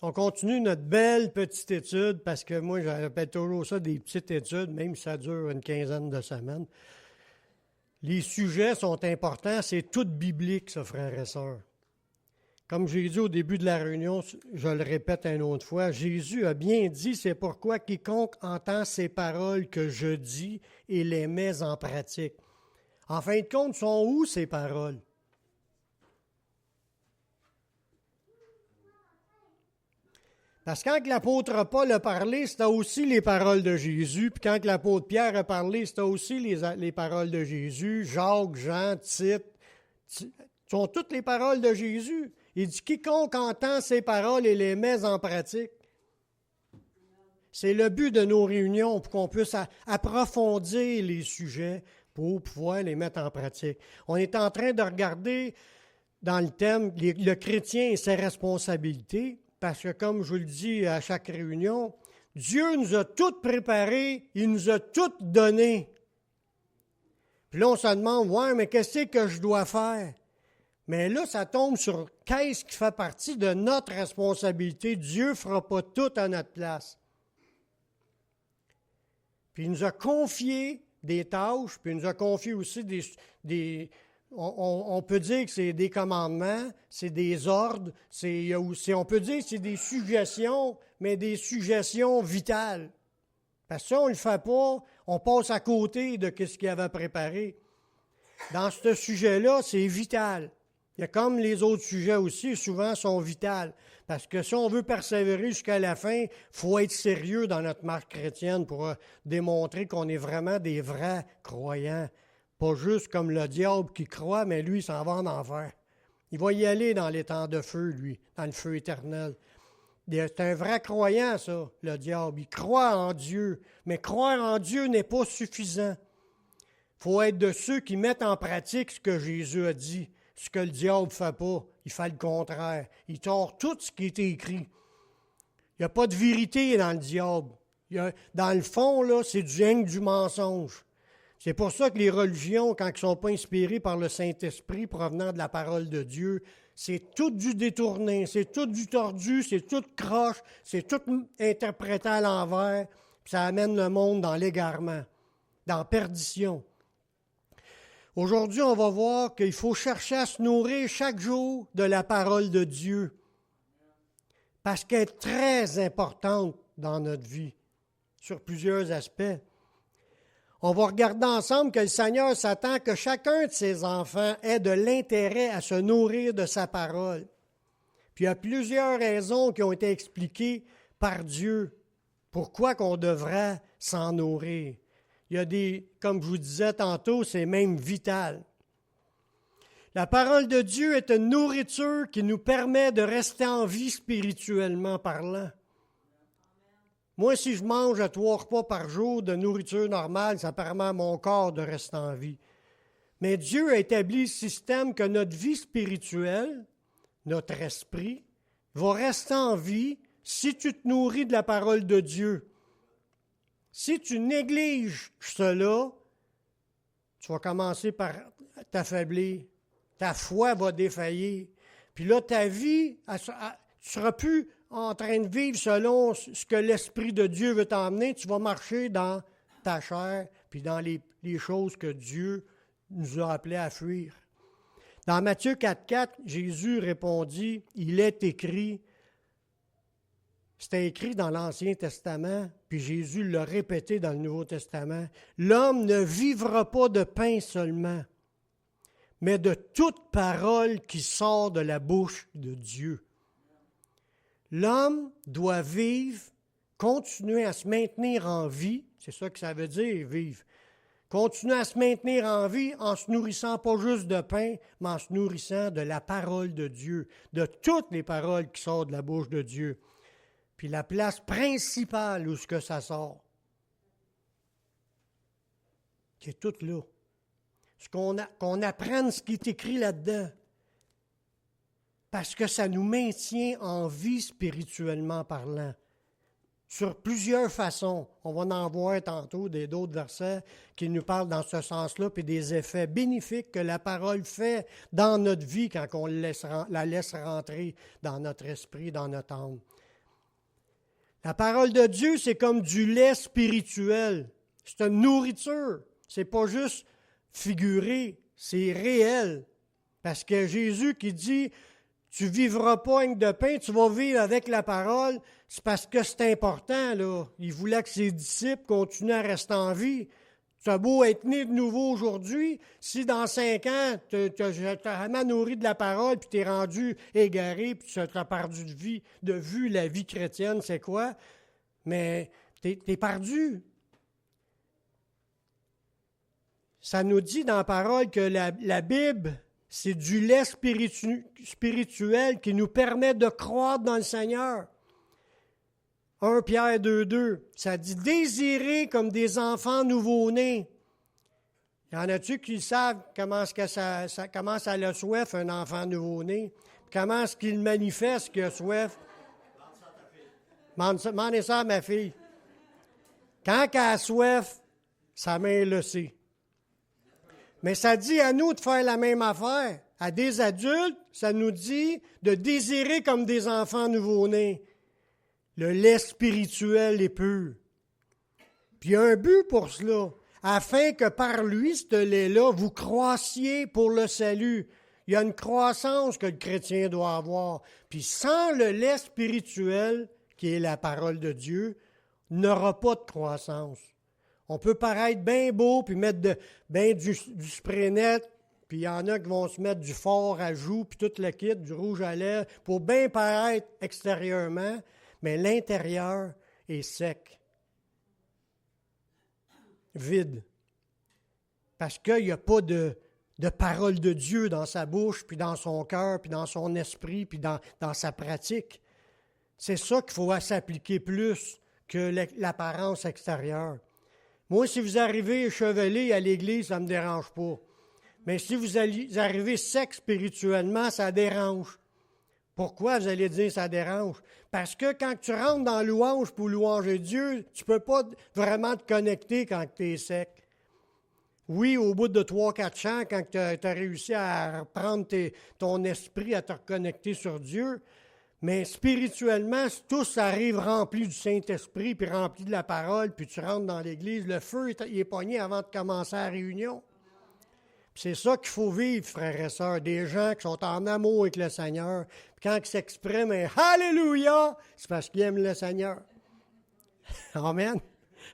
On continue notre belle petite étude, parce que moi, j'appelle toujours ça des petites études, même si ça dure une quinzaine de semaines. Les sujets sont importants, c'est tout biblique, ça, frères et sœurs. Comme j'ai dit au début de la réunion, je le répète une autre fois, Jésus a bien dit, c'est pourquoi quiconque entend ces paroles que je dis et les met en pratique. En fin de compte, sont où ces paroles? Parce que quand l'apôtre Paul a parlé, c'était aussi les paroles de Jésus. Puis quand l'apôtre Pierre a parlé, c'était aussi les paroles de Jésus. Jacques, Jean, Tite, sont toutes les paroles de Jésus. Il dit, quiconque entend ces paroles et les met en pratique. C'est le but de nos réunions, pour qu'on puisse approfondir les sujets pour pouvoir les mettre en pratique. On est en train de regarder dans le thème le chrétien et ses responsabilités. Parce que, comme je vous le dis à chaque réunion, Dieu nous a tout préparé, il nous a tout donné. Puis là, on se demande, ouais, mais qu'est-ce que je dois faire? Mais là, ça tombe sur qu'est-ce qui fait partie de notre responsabilité. Dieu ne fera pas tout à notre place. Puis il nous a confié des tâches, puis il nous a confié aussi on peut dire que c'est des commandements, c'est des ordres, on peut dire que c'est des suggestions, mais des suggestions vitales. Parce que si on ne le fait pas, on passe à côté de ce qu'il avait préparé. Dans ce sujet-là, c'est vital. Il y a comme les autres sujets aussi, souvent sont vitaux. Parce que si on veut persévérer jusqu'à la fin, il faut être sérieux dans notre marche chrétienne pour démontrer qu'on est vraiment des vrais croyants. Pas juste comme le diable qui croit, mais lui, il s'en va en enfer. Il va y aller dans les temps de feu, lui, dans le feu éternel. C'est un vrai croyant, ça, le diable. Il croit en Dieu, mais croire en Dieu n'est pas suffisant. Il faut être de ceux qui mettent en pratique ce que Jésus a dit, ce que le diable ne fait pas. Il fait le contraire. Il tord tout ce qui est écrit. Il n'y a pas de vérité dans le diable. Dans le fond, là, c'est du mensonge. C'est pour ça que les religions, quand elles ne sont pas inspirées par le Saint-Esprit provenant de la parole de Dieu, c'est tout du détourné, c'est tout du tordu, c'est tout croche, c'est tout interprété à l'envers, puis ça amène le monde dans l'égarement, dans la perdition. Aujourd'hui, on va voir qu'il faut chercher à se nourrir chaque jour de la parole de Dieu, parce qu'elle est très importante dans notre vie, sur plusieurs aspects. On va regarder ensemble que le Seigneur s'attend que chacun de ses enfants ait de l'intérêt à se nourrir de sa parole. Puis il y a plusieurs raisons qui ont été expliquées par Dieu. Pourquoi qu'on devrait s'en nourrir? Il y a comme je vous disais tantôt, c'est même vital. La parole de Dieu est une nourriture qui nous permet de rester en vie spirituellement parlant. Moi, si je mange 3 repas par jour de nourriture normale, ça permet à mon corps de rester en vie. Mais Dieu a établi le système que notre vie spirituelle, notre esprit, va rester en vie si tu te nourris de la parole de Dieu. Si tu négliges cela, tu vas commencer par t'affaiblir. Ta foi va défaillir. Puis là, ta vie, tu ne seras plus en train de vivre selon ce que l'Esprit de Dieu veut t'emmener. Tu vas marcher dans ta chair, puis dans les choses que Dieu nous a appelés à fuir. Dans Matthieu 4,4, Jésus répondit, « Il est écrit », c'était écrit dans l'Ancien Testament, puis Jésus l'a répété dans le Nouveau Testament, « L'homme ne vivra pas de pain seulement, mais de toute parole qui sort de la bouche de Dieu. » L'homme doit vivre, continuer à se maintenir en vie, c'est ça que ça veut dire, vivre. Continuer à se maintenir en vie en se nourrissant pas juste de pain, mais en se nourrissant de la parole de Dieu, de toutes les paroles qui sortent de la bouche de Dieu. Puis la place principale où ce que ça sort, c'est tout là. Qu'on apprenne ce qui est écrit là-dedans. Parce que ça nous maintient en vie spirituellement parlant. Sur plusieurs façons. On va en voir tantôt d'autres versets qui nous parlent dans ce sens-là, puis des effets bénéfiques que la parole fait dans notre vie quand on la laisse rentrer dans notre esprit, dans notre âme. La parole de Dieu, c'est comme du lait spirituel. C'est une nourriture. C'est pas juste figuré, c'est réel. Parce que Jésus qui dit, tu vivras pas avec de pain, tu vas vivre avec la parole, c'est parce que c'est important, là. Il voulait que ses disciples continuent à rester en vie. Tu as beau être né de nouveau aujourd'hui, si dans 5 ans, tu as vraiment nourri de la parole, puis tu es rendu égaré, puis tu as perdu de vue la vie chrétienne, c'est quoi? Mais tu es perdu. Ça nous dit dans la parole que la Bible, c'est du lait spirituel qui nous permet de croître dans le Seigneur. 1 Pierre 2,2, ça dit « Désirez comme des enfants nouveau-nés ». Y en a-tu qui savent comment ça a soif, un enfant nouveau-né? Comment est-ce qu'il manifeste qu'il a soif? Demandez ça à ma fille. Quand elle a soif, sa main le sait. Mais ça dit à nous de faire la même affaire. À des adultes, ça nous dit de désirer comme des enfants nouveau-nés. Le lait spirituel est pur. Puis il y a un but pour cela, afin que par lui, ce lait-là, vous croissiez pour le salut. Il y a une croissance que le chrétien doit avoir. Puis sans le lait spirituel, qui est la parole de Dieu, il n'aura pas de croissance. On peut paraître bien beau, puis mettre du spray net, puis il y en a qui vont se mettre du fort à joues, puis tout le kit, du rouge à lèvres, pour bien paraître extérieurement, mais l'intérieur est sec, vide. Parce qu'il n'y a pas de parole de Dieu dans sa bouche, puis dans son cœur, puis dans son esprit, puis dans sa pratique. C'est ça qu'il faut s'appliquer plus que l'apparence extérieure. Moi, si vous arrivez échevelé à l'Église, ça ne me dérange pas. Mais si vous arrivez sec spirituellement, ça dérange. Pourquoi vous allez dire ça dérange? Parce que quand tu rentres dans louange pour louanger Dieu, tu ne peux pas vraiment te connecter quand tu es sec. Oui, au bout de 3-4 chants, quand tu as réussi à reprendre ton esprit, à te reconnecter sur Dieu, mais spirituellement, si tout ça arrive rempli du Saint-Esprit, puis rempli de la parole, puis tu rentres dans l'Église, le feu il est pogné avant de commencer la réunion. Puis c'est ça qu'il faut vivre, frères et sœurs, des gens qui sont en amour avec le Seigneur. Puis quand ils s'expriment un « Alléluia », c'est parce qu'ils aiment le Seigneur. Amen.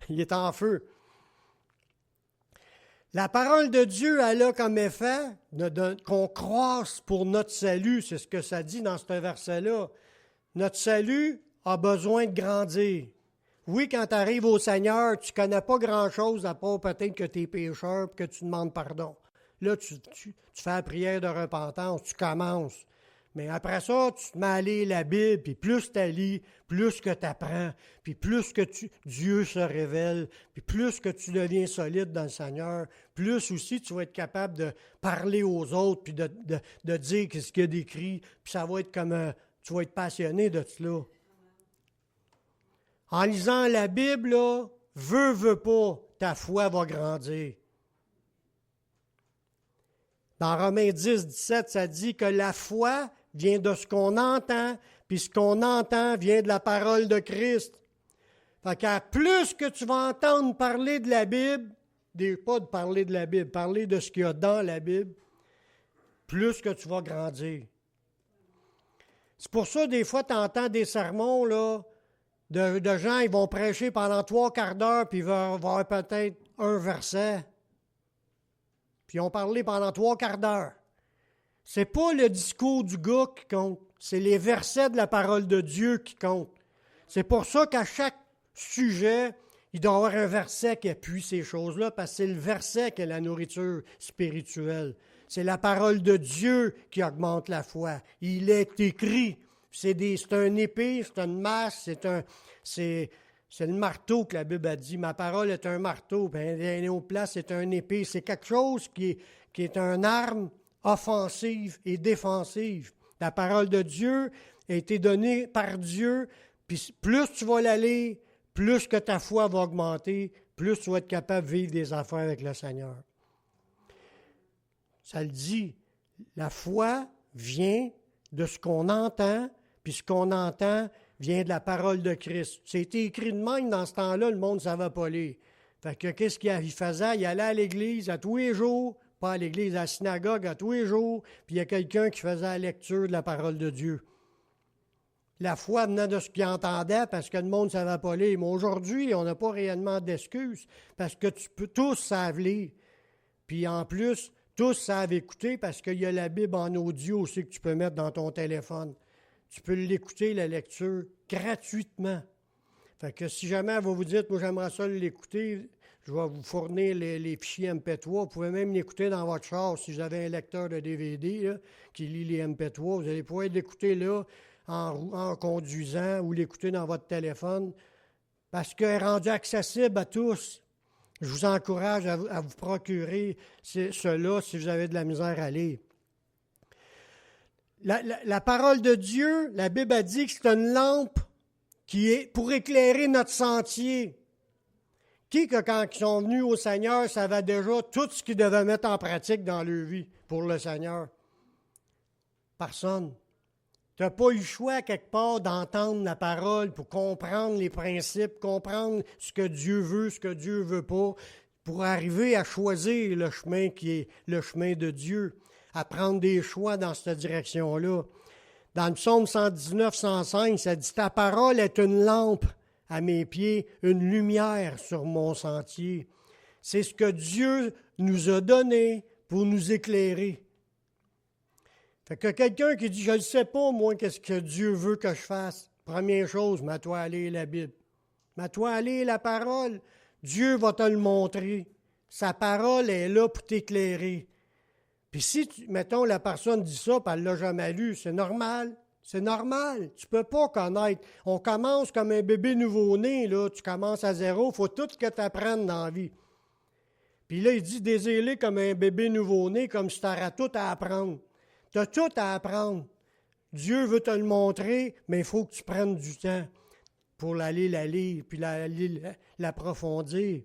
Il est en feu. La parole de Dieu, elle a comme effet qu'on croisse pour notre salut. C'est ce que ça dit dans ce verset-là. Notre salut a besoin de grandir. Oui, quand tu arrives au Seigneur, tu ne connais pas grand-chose à part peut-être que tu es pécheur et que tu demandes pardon. Là, tu fais la prière de repentance, tu commences. Mais après ça, tu te mets à lire la Bible, puis plus tu lis, plus que tu apprends, puis plus que Dieu se révèle, puis plus que tu deviens solide dans le Seigneur, plus aussi tu vas être capable de parler aux autres, puis de dire ce qu'il y a d'écrit, puis ça va être comme tu vas être passionné de cela. En lisant la Bible, là, veux pas, ta foi va grandir. Dans Romains 10, 17, ça dit que la foi vient de ce qu'on entend, puis ce qu'on entend vient de la parole de Christ. Fait qu'à plus que tu vas entendre parler de la Bible, pas de parler de la Bible, parler de ce qu'il y a dans la Bible, plus que tu vas grandir. C'est pour ça, des fois, tu entends des sermons là, de gens, ils vont prêcher pendant 3/4 d'heure, puis il va y avoir peut-être un verset. Puis ils ont parlé pendant 3/4 d'heure. C'est pas le discours du gars qui compte, c'est les versets de la parole de Dieu qui comptent. C'est pour ça qu'à chaque sujet, il doit y avoir un verset qui appuie ces choses-là, parce que c'est le verset qui est la nourriture spirituelle. C'est la parole de Dieu qui augmente la foi. Il est écrit. C'est un épée, c'est une masse, c'est le marteau que la Bible a dit. Ma parole est un marteau, puis elle est aux places, c'est un épée. C'est quelque chose qui est une arme offensive et défensive. La parole de Dieu a été donnée par Dieu, puis plus tu vas la lire, plus que ta foi va augmenter, plus tu vas être capable de vivre des affaires avec le Seigneur. Ça le dit, la foi vient de ce qu'on entend, puis ce qu'on entend vient de la parole de Christ. C'était écrit de même dans ce temps-là, le monde ne savait pas lire. Fait que qu'est-ce qu'il faisait? Il allait à l'église à tous les jours, pas à l'église, à la synagogue à tous les jours, puis il y a quelqu'un qui faisait la lecture de la parole de Dieu. La foi venait de ce qu'il entendait parce que le monde ne savait pas lire. Mais aujourd'hui, on n'a pas réellement d'excuses parce que tous savent lire. Puis en plus, tous savent écouter parce qu'il y a la Bible en audio aussi que tu peux mettre dans ton téléphone. Tu peux l'écouter, la lecture, gratuitement. Fait que si jamais vous vous dites, moi j'aimerais ça l'écouter, je vais vous fournir les fichiers MP3. Vous pouvez même l'écouter dans votre char si vous avez un lecteur de DVD là, qui lit les MP3. Vous allez pouvoir l'écouter là en conduisant ou l'écouter dans votre téléphone parce qu'elle est rendue accessible à tous. Je vous encourage à vous procurer cela si vous avez de la misère à lire. La parole de Dieu, la Bible a dit que c'est une lampe qui est pour éclairer notre sentier. Qui, que quand ils sont venus au Seigneur, savait déjà tout ce qu'ils devaient mettre en pratique dans leur vie pour le Seigneur? Personne. Tu n'as pas eu le choix, quelque part, d'entendre la parole pour comprendre les principes, comprendre ce que Dieu veut, ce que Dieu ne veut pas, pour arriver à choisir le chemin qui est le chemin de Dieu, à prendre des choix dans cette direction-là. Dans le psaume 119, 105, ça dit « Ta parole est une lampe à mes pieds, une lumière sur mon sentier. » C'est ce que Dieu nous a donné pour nous éclairer. Fait que quelqu'un qui dit « Je ne sais pas, moi, qu'est-ce que Dieu veut que je fasse. » Première chose, mets-toi à lire la Bible. Mets-toi à lire la parole. Dieu va te le montrer. Sa parole est là pour t'éclairer. Puis si, mettons, la personne dit ça, puis elle ne l'a jamais lu, c'est normal. C'est normal. Tu ne peux pas connaître. On commence comme un bébé nouveau-né, là. Tu commences à zéro. Il faut tout ce que tu apprennes dans la vie. Puis là, il dit « Désirez comme un bébé nouveau-né, comme si tu aurais tout à apprendre. » Tu as tout à apprendre. Dieu veut te le montrer, mais il faut que tu prennes du temps pour l'aller la lire, puis l'approfondir.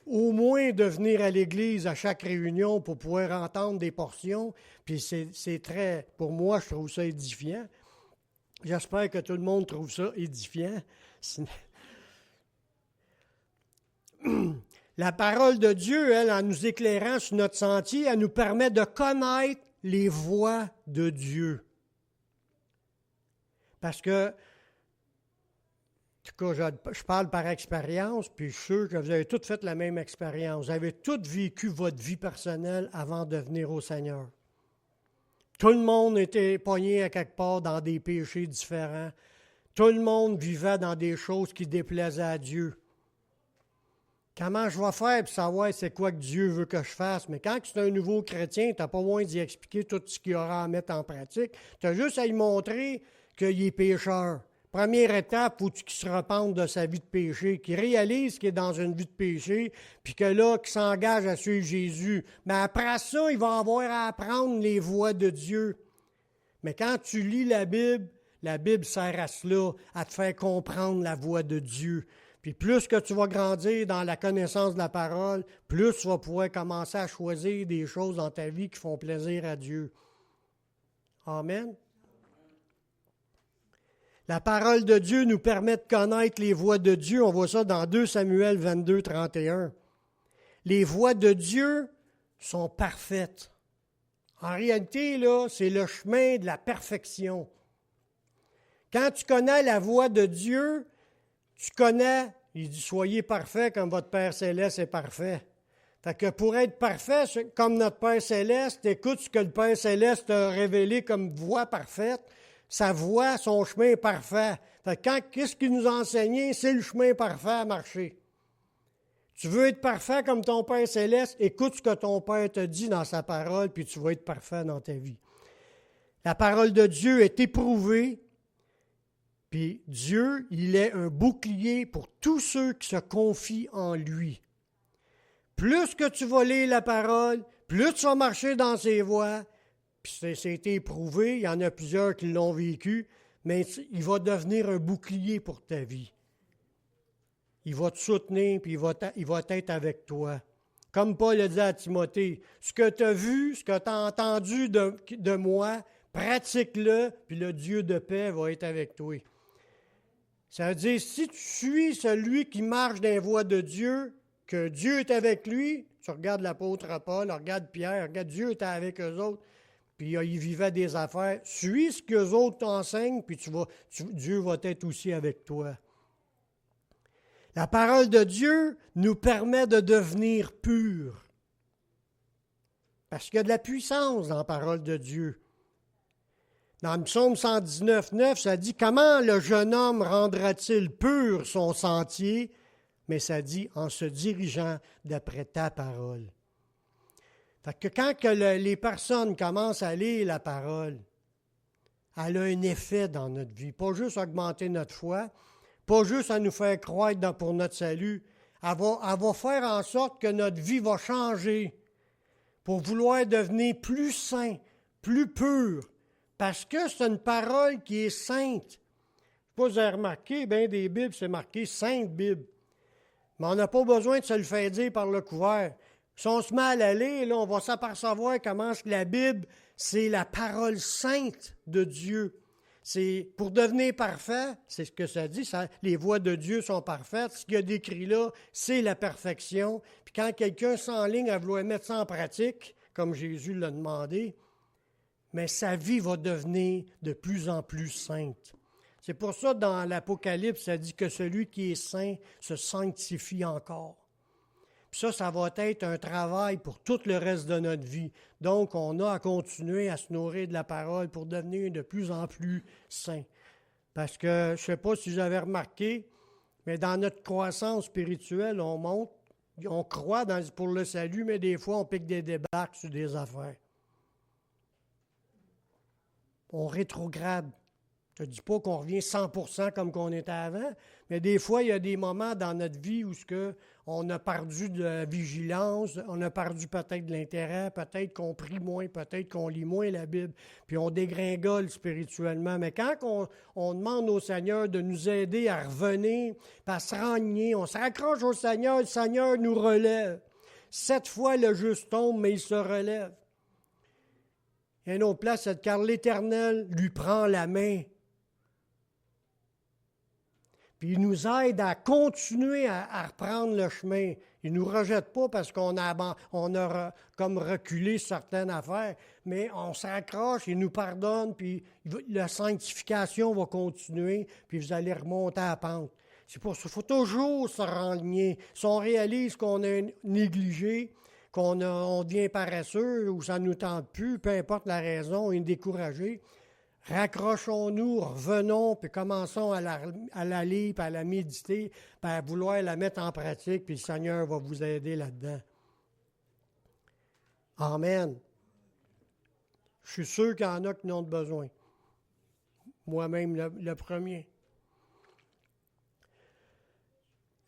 Au moins de venir à l'Église à chaque réunion pour pouvoir entendre des portions. Puis c'est très, pour moi, je trouve ça édifiant. J'espère que tout le monde trouve ça édifiant. La parole de Dieu, elle, en nous éclairant sur notre sentier, elle nous permet de connaître les voies de Dieu. Parce que, en tout cas, je parle par expérience, puis je suis sûr que vous avez toutes fait la même expérience. Vous avez toutes vécu votre vie personnelle avant de venir au Seigneur. Tout le monde était pogné à quelque part dans des péchés différents. Tout le monde vivait dans des choses qui déplaisaient à Dieu. Comment je vais faire pour savoir c'est quoi que Dieu veut que je fasse? Mais quand tu es un nouveau chrétien, tu n'as pas besoin d'y expliquer tout ce qu'il y aura à mettre en pratique. Tu as juste à lui montrer qu'il est pécheur. Première étape, il faut qu'il se repente de sa vie de péché, qu'il réalise qu'il est dans une vie de péché, puis que là, qu'il s'engage à suivre Jésus. Mais après ça, il va avoir à apprendre les voies de Dieu. Mais quand tu lis la Bible sert à cela, à te faire comprendre la voie de Dieu. Puis plus que tu vas grandir dans la connaissance de la parole, plus tu vas pouvoir commencer à choisir des choses dans ta vie qui font plaisir à Dieu. Amen. La parole de Dieu nous permet de connaître les voies de Dieu. On voit ça dans 2 Samuel 22, 31. Les voies de Dieu sont parfaites. En réalité, là, c'est le chemin de la perfection. Quand tu connais la voie de Dieu, tu connais, il dit, soyez parfaits comme votre Père Céleste est parfait. Fait que pour être parfait, comme notre Père Céleste, écoute ce que le Père Céleste a révélé comme voie parfaite. Sa voie, son chemin est parfait. Fait que qu'est-ce qu'il nous a enseigné? C'est le chemin parfait à marcher. Tu veux être parfait comme ton Père Céleste? Écoute ce que ton Père te dit dans sa parole, puis tu vas être parfait dans ta vie. La parole de Dieu est éprouvée. Puis Dieu, il est un bouclier pour tous ceux qui se confient en lui. Plus que tu vas lire la parole, plus tu vas marcher dans ses voies, puis c'est éprouvé, il y en a plusieurs qui l'ont vécu, mais il va devenir un bouclier pour ta vie. Il va te soutenir, puis il va être avec toi. Comme Paul a dit à Timothée, ce que tu as vu, ce que tu as entendu de moi, pratique-le, puis le Dieu de paix va être avec toi. Ça veut dire, si tu suis celui qui marche dans les voies de Dieu, que Dieu est avec lui, tu regardes l'apôtre Paul, regarde Pierre, regarde Dieu était avec eux autres, puis ils vivaient des affaires. Suis ce qu'eux autres t'enseignent, puis Dieu va être aussi avec toi. La parole de Dieu nous permet de devenir purs. Parce qu'il y a de la puissance dans la parole de Dieu. Dans le psaume 119, 9, ça dit « Comment le jeune homme rendra-t-il pur son sentier? » Mais ça dit « En se dirigeant d'après ta parole. » Fait que quand les personnes commencent à lire la parole, elle a un effet dans notre vie. Pas juste augmenter notre foi, pas juste à nous faire croire pour notre salut. Elle va faire en sorte que notre vie va changer pour vouloir devenir plus saint, plus pur. Parce que c'est une parole qui est sainte. Je ne sais pas si vous avez remarqué, bien des Bibles, c'est marqué Sainte Bible. Mais on n'a pas besoin de se le faire dire par le couvert. Si on se met à la lire, là, on va s'apercevoir comment la Bible, c'est la parole sainte de Dieu. C'est pour devenir parfait, c'est ce que ça dit, les voies de Dieu sont parfaites. Ce qu'il y a décrit là, c'est la perfection. Puis quand quelqu'un s'enligne à vouloir mettre ça en pratique, comme Jésus l'a demandé, mais sa vie va devenir de plus en plus sainte. C'est pour ça, dans l'Apocalypse, ça dit que celui qui est saint se sanctifie encore. Puis ça va être un travail pour tout le reste de notre vie. Donc, on a à continuer à se nourrir de la parole pour devenir de plus en plus saint. Parce que, je ne sais pas si vous avez remarqué, mais dans notre croissance spirituelle, on monte, on croit pour le salut, mais des fois, on pique des débarques sur des affaires. On rétrograde. Je ne dis pas qu'on revient 100% comme qu'on était avant, mais des fois, il y a des moments dans notre vie où on a perdu de la vigilance, on a perdu peut-être de l'intérêt, peut-être qu'on prie moins, peut-être qu'on lit moins la Bible, puis on dégringole spirituellement. Mais quand on demande au Seigneur de nous aider à revenir, à se renier, on se raccroche au Seigneur, le Seigneur nous relève. 7 fois le juste tombe, mais il se relève. Il y a une autre place, c'est car l'Éternel lui prend la main. Puis il nous aide à continuer à reprendre le chemin. Il ne nous rejette pas parce qu'on a comme reculé certaines affaires, mais on s'accroche, il nous pardonne, puis la sanctification va continuer, puis vous allez remonter à la pente. C'est pour ça qu'il faut toujours se renligner. Si on réalise qu'on a négligé, qu'on devient paresseux ou ça ne nous tente plus, peu importe la raison, on est découragé, raccrochons-nous, revenons, puis commençons à la lire, puis à la méditer, puis à vouloir la mettre en pratique, puis le Seigneur va vous aider là-dedans. Amen. Je suis sûr qu'il y en a qui en ont besoin. Moi-même, le premier.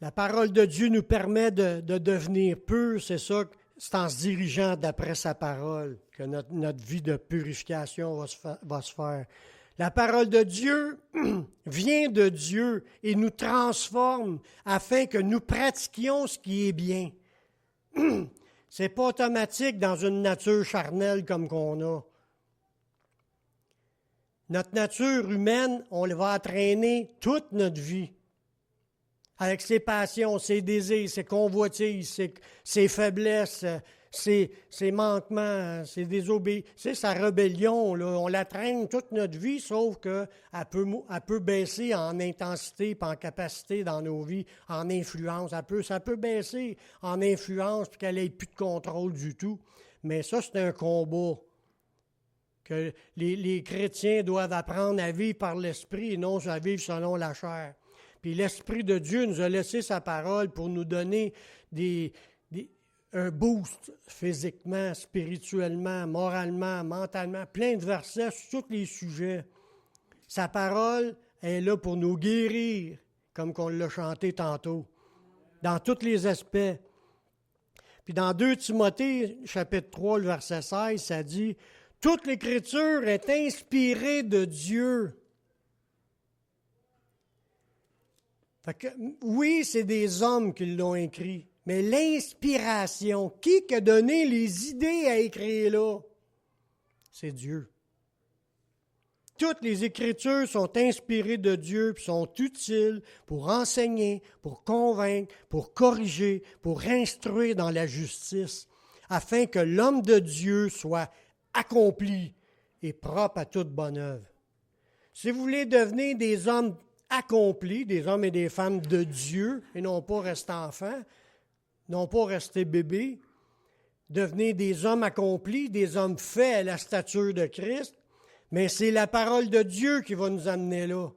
La parole de Dieu nous permet de devenir purs, c'est ça. C'est en se dirigeant d'après sa parole que notre vie de purification va se faire. La parole de Dieu vient de Dieu et nous transforme afin que nous pratiquions ce qui est bien. C'est pas automatique dans une nature charnelle comme qu'on a. Notre nature humaine, on va entraîner toute notre vie. Avec ses passions, ses désirs, ses convoitises, ses faiblesses, ses manquements, ses désobéissances, sa rébellion, là, on la traîne toute notre vie, sauf qu'elle peut baisser en intensité et en capacité dans nos vies, en influence. Ça peut baisser en influence puis qu'elle n'ait plus de contrôle du tout. Mais ça, c'est un combat que les chrétiens doivent apprendre à vivre par l'esprit et non à vivre selon la chair. Puis l'Esprit de Dieu nous a laissé sa parole pour nous donner un boost physiquement, spirituellement, moralement, mentalement, plein de versets sur tous les sujets. Sa parole est là pour nous guérir, comme on l'a chanté tantôt, dans tous les aspects. Puis dans 2 Timothée, chapitre 3, le verset 16, ça dit « Toute l'Écriture est inspirée de Dieu. » Fait que, oui, c'est des hommes qui l'ont écrit, mais l'inspiration, qui a donné les idées à écrire là? C'est Dieu. Toutes les Écritures sont inspirées de Dieu et sont utiles pour enseigner, pour convaincre, pour corriger, pour instruire dans la justice, afin que l'homme de Dieu soit accompli et propre à toute bonne œuvre. Si vous voulez devenir des hommes accomplis, des hommes et des femmes de Dieu, et non pas rester enfants, non pas rester bébés, devenir des hommes accomplis, des hommes faits à la stature de Christ, mais c'est la parole de Dieu qui va nous amener là.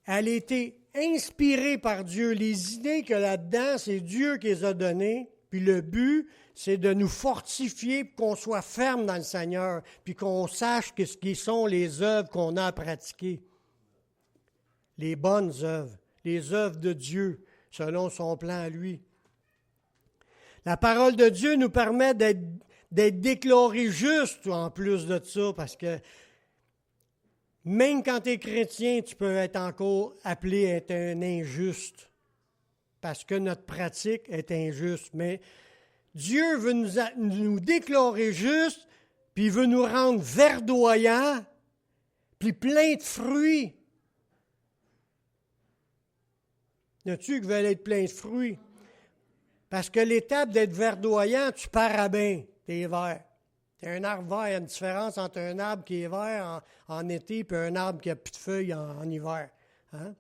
Elle a été inspirée par Dieu. Les idées qu'il y a là-dedans, c'est Dieu qui les a données. Puis le but, c'est de nous fortifier pour qu'on soit ferme dans le Seigneur, puis qu'on sache ce qui sont les œuvres qu'on a à pratiquer. Les bonnes œuvres, les œuvres de Dieu, selon son plan à lui. La parole de Dieu nous permet d'être déclarés justes en plus de ça, parce que même quand tu es chrétien, tu peux être encore appelé à être un injuste, parce que notre pratique est injuste. Mais Dieu veut nous déclarer justes, puis il veut nous rendre verdoyants, puis pleins de fruits. Y en-tu qui veulent être pleins de fruits? Parce que l'étape d'être verdoyant, tu pars à bain, t'es vert. T'es un arbre vert, il y a une différence entre un arbre qui est vert en été et un arbre qui n'a plus de feuilles en hiver. Hein?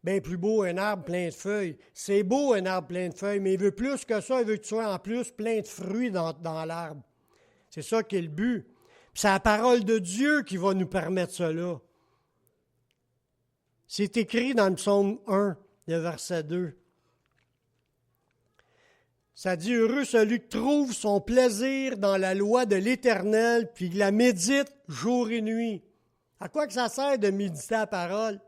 Bien plus beau un arbre plein de feuilles. C'est beau un arbre plein de feuilles, mais il veut plus que ça, il veut que tu sois en plus plein de fruits dans l'arbre. C'est ça qui est le but. Puis c'est la parole de Dieu qui va nous permettre cela. C'est écrit dans le psaume 1, le verset 2. Ça dit, heureux celui qui trouve son plaisir dans la loi de l'Éternel, puis la médite jour et nuit. À quoi que ça sert de méditer la parole?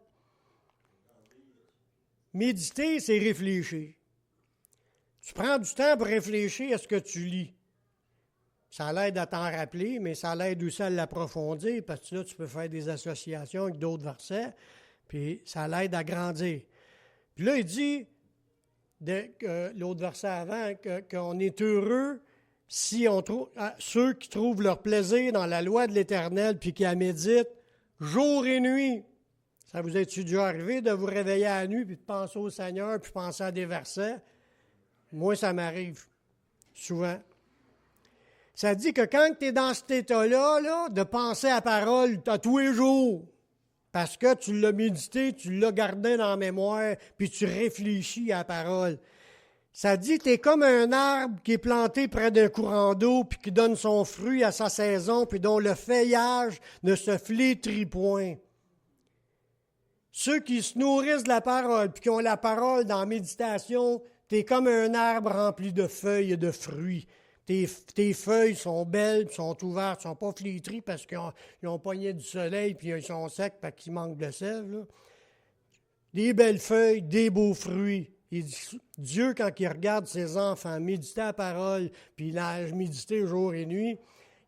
Méditer, c'est réfléchir. Tu prends du temps pour réfléchir à ce que tu lis. Ça l'aide à t'en rappeler, mais ça l'aide aussi à l'approfondir, parce que là, tu peux faire des associations avec d'autres versets, puis ça l'aide à grandir. Puis là, il dit, l'autre verset avant, qu'on est heureux si on trouve ceux qui trouvent leur plaisir dans la loi de l'Éternel puis qui la méditent jour et nuit. Ça vous est-tu déjà arrivé de vous réveiller à la nuit puis de penser au Seigneur puis penser à des versets? Moi, ça m'arrive souvent. Ça dit que quand tu es dans cet état-là, de penser à la parole à tous les jours, parce que tu l'as médité, tu l'as gardé dans la mémoire, puis tu réfléchis à la parole. Ça dit que tu es comme un arbre qui est planté près d'un courant d'eau, puis qui donne son fruit à sa saison, puis dont le feuillage ne se flétrit point. Ceux qui se nourrissent de la parole, puis qui ont la parole dans la méditation, tu es comme un arbre rempli de feuilles et de fruits. Tes feuilles sont belles, sont ouvertes, ne sont pas flétries parce qu'ils ont pogné du soleil puis ils sont secs parce qu'ils manquent de sève. Là. Des belles feuilles, des beaux fruits. Et Dieu, quand il regarde ses enfants méditer la parole, puis il a médité jour et nuit,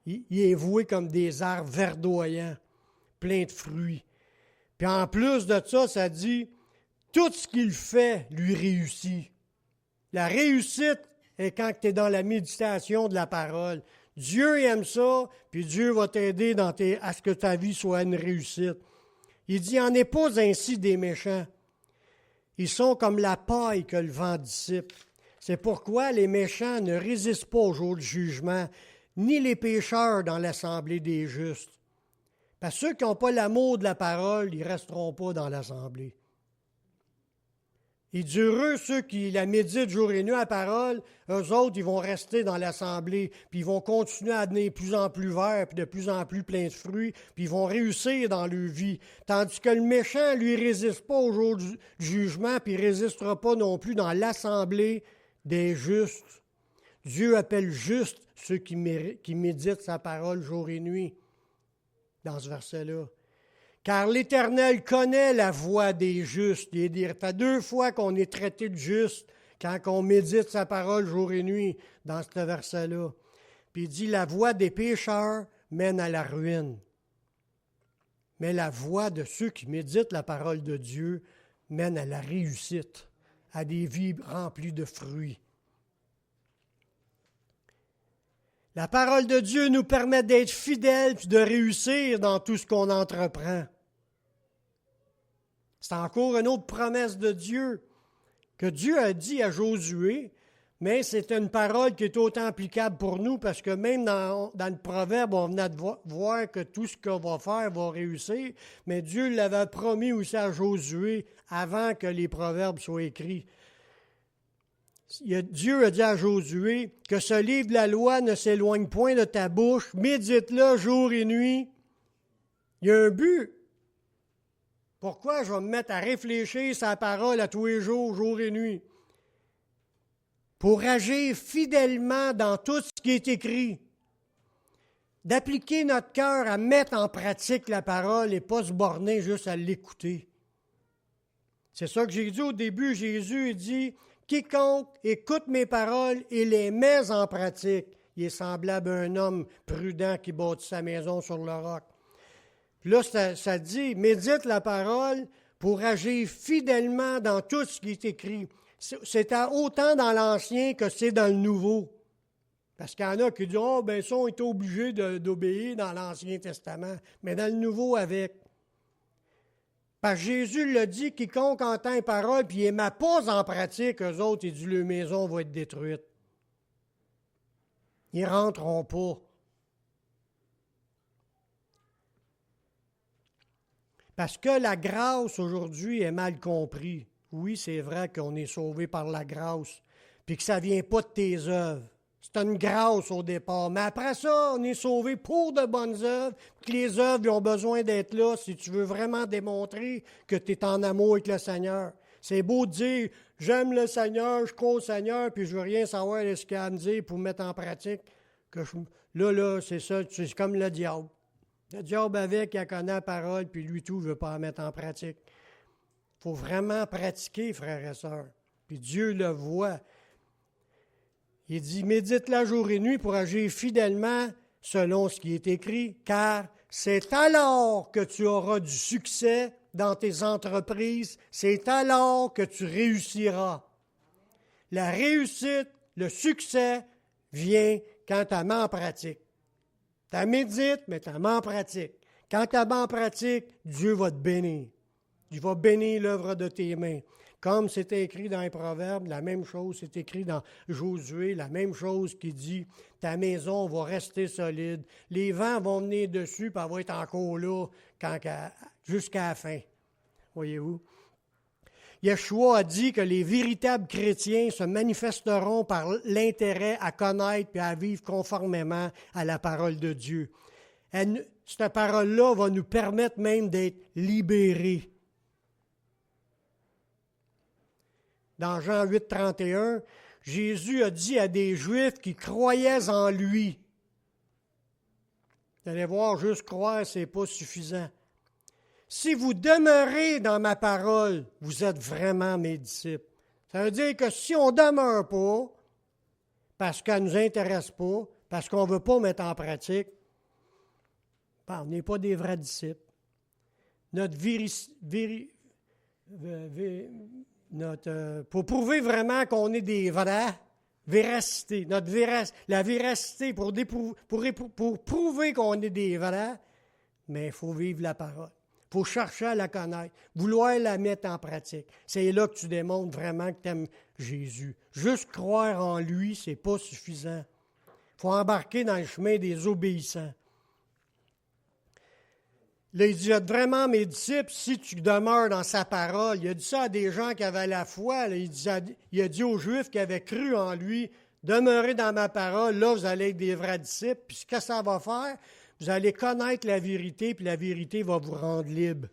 il est voué comme des arbres verdoyants, pleins de fruits. Puis en plus de ça, ça dit, tout ce qu'il fait lui réussit. La réussite est quand tu es dans la méditation de la parole. Dieu aime ça, puis Dieu va t'aider à ce que ta vie soit une réussite. Il dit, il n'en est pas ainsi des méchants. Ils sont comme la paille que le vent dissipe. C'est pourquoi les méchants ne résistent pas au jour du jugement, ni les pécheurs dans l'assemblée des justes. Parce que ceux qui n'ont pas l'amour de la parole, ils ne resteront pas dans l'assemblée. Il dit heureux ceux qui la méditent jour et nuit à la parole, eux autres, ils vont rester dans l'assemblée, puis ils vont continuer à devenir de plus en plus verts, puis de plus en plus pleins de fruits, puis ils vont réussir dans leur vie. Tandis que le méchant, lui, ne résiste pas au jour du jugement, puis il ne résistera pas non plus dans l'assemblée des justes. Dieu appelle justes ceux qui méditent sa parole jour et nuit, dans ce verset-là. Car l'Éternel connaît la voie des justes. Il fait 2 fois qu'on est traité de juste quand on médite sa parole jour et nuit dans ce verset-là. Puis il dit, la voie des pécheurs mène à la ruine. Mais la voie de ceux qui méditent la parole de Dieu mène à la réussite, à des vies remplies de fruits. La parole de Dieu nous permet d'être fidèles et de réussir dans tout ce qu'on entreprend. C'est encore une autre promesse de Dieu que Dieu a dit à Josué, mais c'est une parole qui est autant applicable pour nous parce que même dans le proverbe, on venait de voir que tout ce qu'on va faire va réussir, mais Dieu l'avait promis aussi à Josué avant que les proverbes soient écrits. Dieu a dit à Josué que ce livre de la loi ne s'éloigne point de ta bouche, médite-le jour et nuit. Il y a un but. Pourquoi je vais me mettre à réfléchir sa parole à tous les jours, jour et nuit? Pour agir fidèlement dans tout ce qui est écrit. D'appliquer notre cœur à mettre en pratique la parole et pas se borner juste à l'écouter. C'est ça que j'ai dit au début. Jésus dit, « Quiconque écoute mes paroles et les met en pratique, il est semblable à un homme prudent qui bâtit sa maison sur le roc. » Puis là, ça dit, médite la parole pour agir fidèlement dans tout ce qui est écrit. C'est autant dans l'Ancien que c'est dans le Nouveau. Parce qu'il y en a qui disent, « Oh, ben ça, on est obligé d'obéir dans l'Ancien Testament. » Mais dans le Nouveau avec. Parce que Jésus l'a dit, quiconque entend les paroles puis ne les met pas en pratique, eux autres, il dit, leur maison va être détruite. Ils ne rentreront pas. Parce que la grâce aujourd'hui est mal comprise. Oui, c'est vrai qu'on est sauvé par la grâce, puis que ça ne vient pas de tes œuvres. C'est une grâce au départ. Mais après ça, on est sauvé pour de bonnes œuvres, que les œuvres ont besoin d'être là si tu veux vraiment démontrer que tu es en amour avec le Seigneur. C'est beau de dire, j'aime le Seigneur, je crois au Seigneur, puis je ne veux rien savoir de ce qu'il a à me dire pour mettre en pratique. Là, c'est ça, c'est comme le diable. Le diable avec, il connaît la parole, puis lui tout, il ne veut pas la mettre en pratique. Il faut vraiment pratiquer, frères et sœurs. Puis Dieu le voit. Il dit, médite-la jour et nuit pour agir fidèlement selon ce qui est écrit, car c'est alors que tu auras du succès dans tes entreprises, c'est alors que tu réussiras. La réussite, le succès vient quand tu la mets en pratique. Tu la médites, mais tu la mets en pratique. Quand tu la mets en pratique, Dieu va te bénir. Il va bénir l'œuvre de tes mains. Comme c'était écrit dans les Proverbes, la même chose, c'est écrit dans Josué, la même chose qui dit, ta maison va rester solide, les vents vont venir dessus, puis elle va être encore là jusqu'à la fin. Voyez-vous? Yeshua a dit que les véritables chrétiens se manifesteront par l'intérêt à connaître et à vivre conformément à la parole de Dieu. Cette parole-là va nous permettre même d'être libérés. Dans Jean 8, 31, Jésus a dit à des Juifs qui croyaient en lui. Vous allez voir, juste croire, ce n'est pas suffisant. Si vous demeurez dans ma parole, vous êtes vraiment mes disciples. Ça veut dire que si on ne demeure pas, parce qu'elle ne nous intéresse pas, parce qu'on ne veut pas mettre en pratique, on n'est pas des vrais disciples. Pour prouver vraiment qu'on est des vrais, véracité, la véracité, pour prouver qu'on est des vrais, mais il faut vivre la parole. Il faut chercher à la connaître, vouloir la mettre en pratique. C'est là que tu démontres vraiment que tu aimes Jésus. Juste croire en lui, ce n'est pas suffisant. Il faut embarquer dans le chemin des obéissants. Là, il dit, êtes vraiment mes disciples si tu demeures dans sa parole. Il a dit ça à des gens qui avaient la foi. Là, il a dit aux Juifs qui avaient cru en lui, demeurez dans ma parole, là, vous allez être des vrais disciples. Puis ce que ça va faire, vous allez connaître la vérité, puis la vérité va vous rendre libre.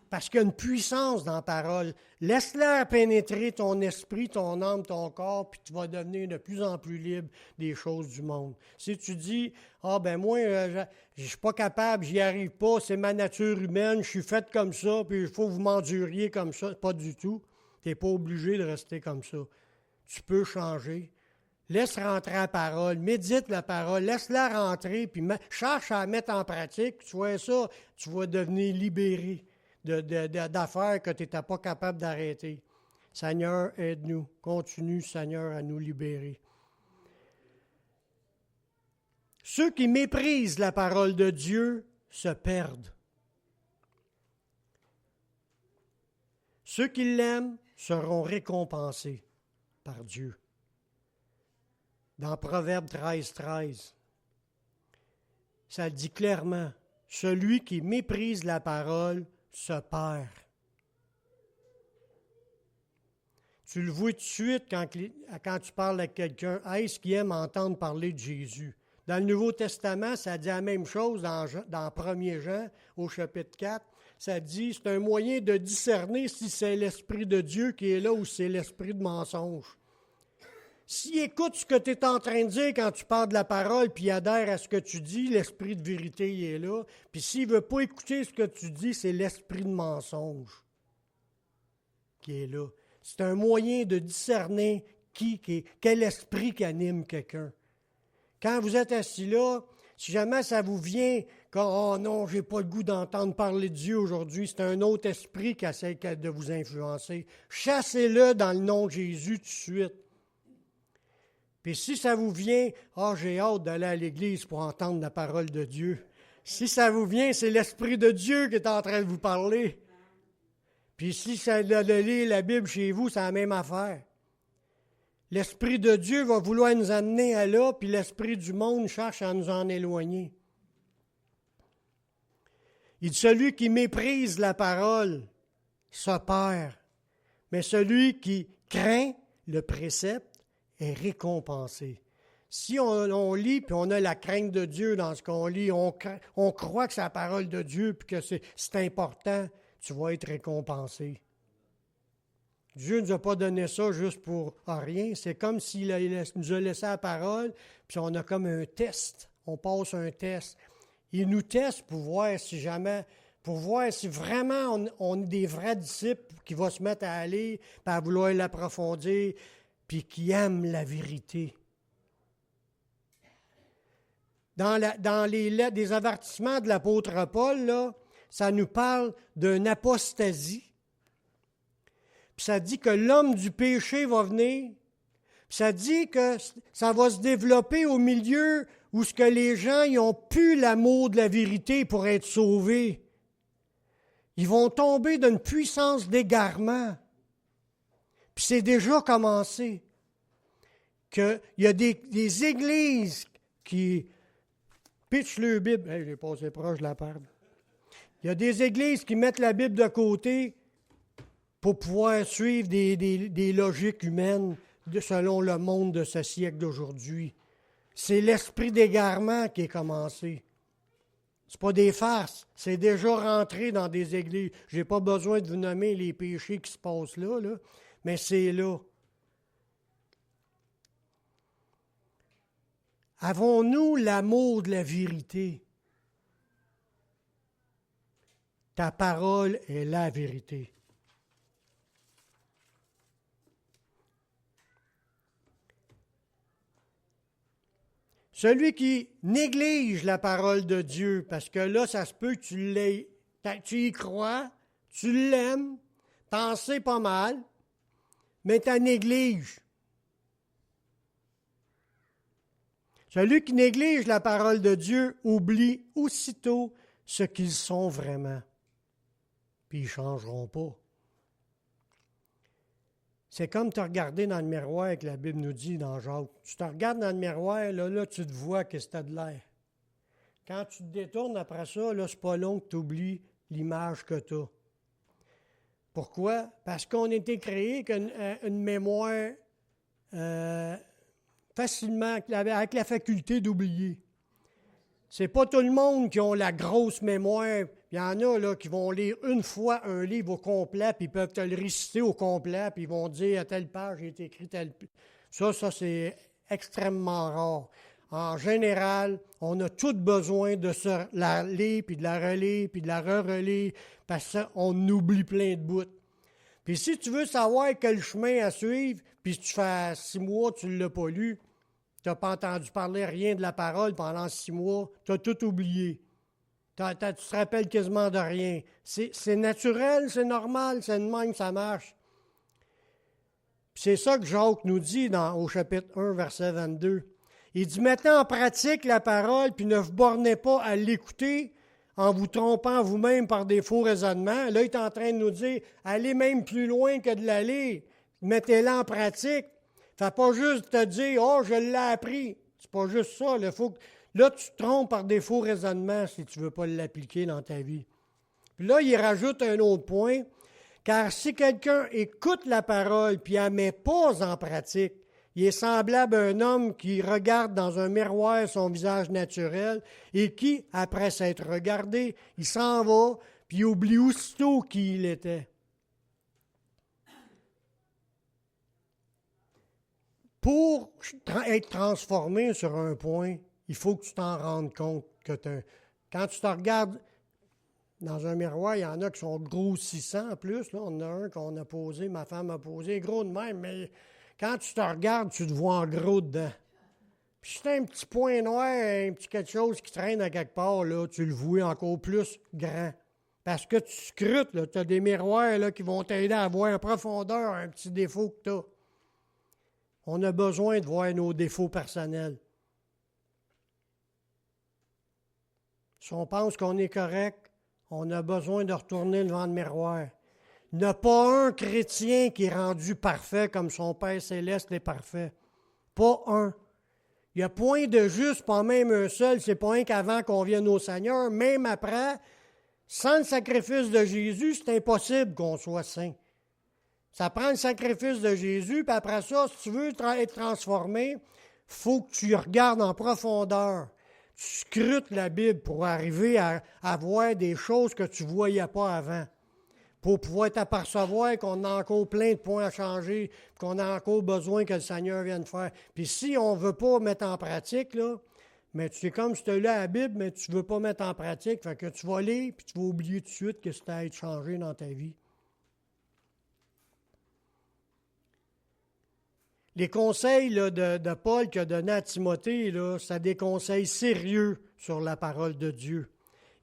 Parce qu'il y a une puissance dans la parole. Laisse-la pénétrer ton esprit, ton âme, ton corps, puis tu vas devenir de plus en plus libre des choses du monde. Si tu dis, « Ah ben moi, je ne suis pas capable, j'y arrive pas, c'est ma nature humaine, je suis faite comme ça, puis il faut que vous m'enduriez comme ça. » Pas du tout. Tu n'es pas obligé de rester comme ça. Tu peux changer. Laisse rentrer la parole, médite la parole, laisse-la rentrer, puis cherche à la mettre en pratique. Tu vois ça, tu vas devenir libéré d'affaires que tu n'étais pas capable d'arrêter. Seigneur, aide-nous. Continue, Seigneur, à nous libérer. Ceux qui méprisent la parole de Dieu se perdent. Ceux qui l'aiment seront récompensés par Dieu. Dans Proverbe 13, ça dit clairement, celui qui méprise la parole se perd. Tu le vois tout de suite quand tu parles à quelqu'un, est-ce qu'il aime entendre parler de Jésus? Dans le Nouveau Testament, ça dit la même chose dans 1er Jean, au chapitre 4. Ça dit, c'est un moyen de discerner si c'est l'Esprit de Dieu qui est là ou si c'est l'Esprit de mensonge. S'il écoute ce que tu es en train de dire quand tu parles de la parole, puis il adhère à ce que tu dis, l'Esprit de vérité il est là. Puis s'il ne veut pas écouter ce que tu dis, c'est l'Esprit de mensonge qui est là. C'est un moyen de discerner quel esprit qui anime quelqu'un. Quand vous êtes assis là, si jamais ça vous vient comme « Oh non, j'ai pas le goût d'entendre parler de Dieu aujourd'hui », c'est un autre esprit qui essaie de vous influencer. Chassez-le dans le nom de Jésus tout de suite. Puis si ça vous vient « Ah, j'ai hâte d'aller à l'église pour entendre la parole de Dieu », si ça vous vient, c'est l'Esprit de Dieu qui est en train de vous parler. Puis si ça de lire la Bible chez vous, c'est la même affaire. L'Esprit de Dieu va vouloir nous amener à là, puis l'Esprit du monde cherche à nous en éloigner. Il dit, celui qui méprise la parole se perd, mais celui qui craint le précepte est récompensé. Si on lit, puis on a la crainte de Dieu dans ce qu'on lit, on croit que c'est la parole de Dieu, puis que c'est important, tu vas être récompensé. Dieu ne nous a pas donné ça juste pour rien. C'est comme s'il nous a laissé la parole, puis on a comme un test. On passe un test. Il nous teste pour voir si vraiment on est des vrais disciples qui vont se mettre à aller, puis à vouloir l'approfondir, puis qui aiment la vérité. Dans les lettres, des avertissements de l'apôtre Paul, là, ça nous parle d'une apostasie. Puis ça dit que l'homme du péché va venir. Puis ça dit que ça va se développer au milieu où ce que les gens n'ont plus l'amour de la vérité pour être sauvés. Ils vont tomber d'une puissance d'égarement. Puis c'est déjà commencé. Qu'il y a des églises qui pitchent leur Bible. Hey, j'ai passé proche de la perte. Il y a des églises qui mettent la Bible de côté pour pouvoir suivre des logiques humaines selon le monde de ce siècle d'aujourd'hui. C'est l'esprit d'égarement qui est commencé. C'est pas des farces, c'est déjà rentré dans des églises. Je n'ai pas besoin de vous nommer les péchés qui se passent là, mais c'est là. Avons-nous l'amour de la vérité? Ta parole est la vérité. Celui qui néglige la parole de Dieu, parce que là, ça se peut que tu y crois, tu l'aimes, t'en sais pas mal, mais tu la négliges. Celui qui néglige la parole de Dieu oublie aussitôt ce qu'ils sont vraiment. Puis ils ne changeront pas. C'est comme te regarder dans le miroir que la Bible nous dit dans Jacques. Tu te regardes dans le miroir, là tu te vois que c'est de l'air. Quand tu te détournes après ça, là, c'est pas long que tu oublies l'image que tu as. Pourquoi? Parce qu'on a été créé avec une mémoire facilement, avec la faculté d'oublier. C'est pas tout le monde qui a la grosse mémoire. Il y en a là, qui vont lire une fois un livre au complet, puis ils peuvent te le réciter au complet, puis ils vont dire à telle page, j'ai écrit tel. Ça, c'est extrêmement rare. En général, on a tous besoin de se la lire, puis de la relire, puis de la re-relire, parce qu'on oublie plein de bouts. Puis si tu veux savoir quel chemin à suivre, puis si tu fais 6 mois, tu ne l'as pas lu, tu n'as pas entendu parler rien de la parole pendant 6 mois, tu as tout oublié. Tu te rappelles quasiment de rien. C'est naturel, c'est normal, c'est de même, ça marche. Puis c'est ça que Jacques nous dit au chapitre 1, verset 22. Il dit, mettez en pratique la parole, puis ne vous bornez pas à l'écouter en vous trompant vous-même par des faux raisonnements. Là, il est en train de nous dire, allez même plus loin que de l'aller. Mettez-la en pratique. Fais pas juste te dire, oh, je l'ai appris. C'est pas juste ça. Là, tu te trompes par des faux raisonnements si tu ne veux pas l'appliquer dans ta vie. Puis là, il rajoute un autre point. Car si quelqu'un écoute la parole puis ne la met pas en pratique, il est semblable à un homme qui regarde dans un miroir son visage naturel et qui, après s'être regardé, il s'en va puis il oublie aussitôt qui il était. Pour être transformé sur un point, il faut que tu t'en rendes compte que quand tu te regardes dans un miroir, il y en a qui sont grossissants en plus. Là, on en a un qu'on a posé, ma femme a posé, gros de même, mais quand tu te regardes, tu te vois en gros dedans. Puis si tu as un petit point noir, un petit quelque chose qui traîne à quelque part, là, tu le vois encore plus grand. Parce que tu scrutes, tu as des miroirs là, qui vont t'aider à voir en profondeur un petit défaut que tu as. On a besoin de voir nos défauts personnels. Si on pense qu'on est correct, on a besoin de retourner devant le miroir. Il n'y a pas un chrétien qui est rendu parfait comme son Père céleste est parfait. Pas un. Il n'y a point de juste, pas même un seul. C'est pas un qu'avant qu'on vienne au Seigneur. Même après, sans le sacrifice de Jésus, c'est impossible qu'on soit saint. Ça prend le sacrifice de Jésus, puis après ça, si tu veux être transformé, il faut que tu regardes en profondeur. Tu scrutes la Bible pour arriver à voir des choses que tu ne voyais pas avant. Pour pouvoir t'apercevoir qu'on a encore plein de points à changer, qu'on a encore besoin que le Seigneur vienne faire. Puis si on ne veut pas mettre en pratique, là, mais c'est comme si tu as lu la Bible, mais tu ne veux pas mettre en pratique, fait que tu vas lire, puis tu vas oublier tout de suite que ça a été changé dans ta vie. Les conseils là, de Paul qu'il a donnés à Timothée, là, c'est des conseils sérieux sur la parole de Dieu.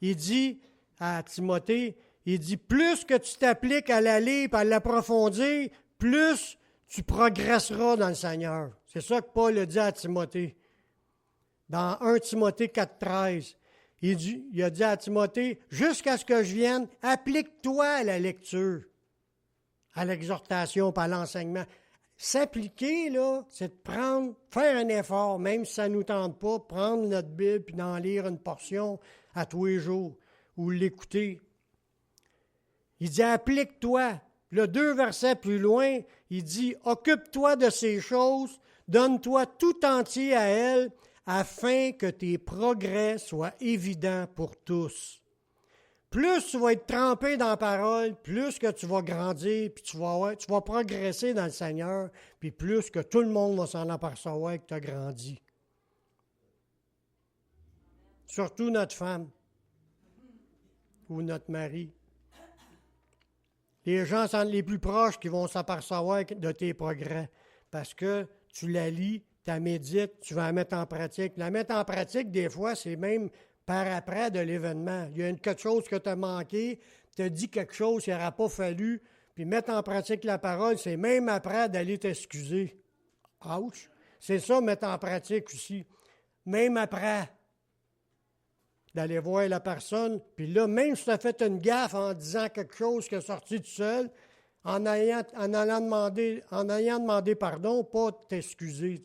Il dit à Timothée, il dit, plus que tu t'appliques à la lire et à l'approfondir, plus tu progresseras dans le Seigneur. C'est ça que Paul a dit à Timothée. Dans 1 Timothée 4,13, il a dit à Timothée, jusqu'à ce que je vienne, applique-toi à la lecture, à l'exhortation, à l'enseignement. S'appliquer, là, c'est de faire un effort, même si ça ne nous tente pas, prendre notre Bible et d'en lire une portion à tous les jours ou l'écouter. Il dit, applique-toi. Là, 2 versets plus loin, il dit, occupe-toi de ces choses, donne-toi tout entier à elles, afin que tes progrès soient évidents pour tous. Plus tu vas être trempé dans la parole, plus que tu vas grandir, puis tu vas progresser dans le Seigneur, puis plus que tout le monde va s'en apercevoir que tu as grandi. Surtout notre femme ou notre mari. Les gens les plus proches qui vont s'apercevoir de tes progrès parce que tu la lis, tu la médites, tu vas la mettre en pratique. La mettre en pratique, des fois, c'est même par après de l'événement. Il y a quelque chose que tu as manqué, tu as dit quelque chose qu'il n'aurait pas fallu, puis mettre en pratique la parole, c'est même après d'aller t'excuser. Ouch! C'est ça, mettre en pratique aussi. Même après d'aller voir la personne, puis là, même si tu as fait une gaffe en disant quelque chose qui est sorti tout seul, en ayant demandé pardon, pas t'excuser.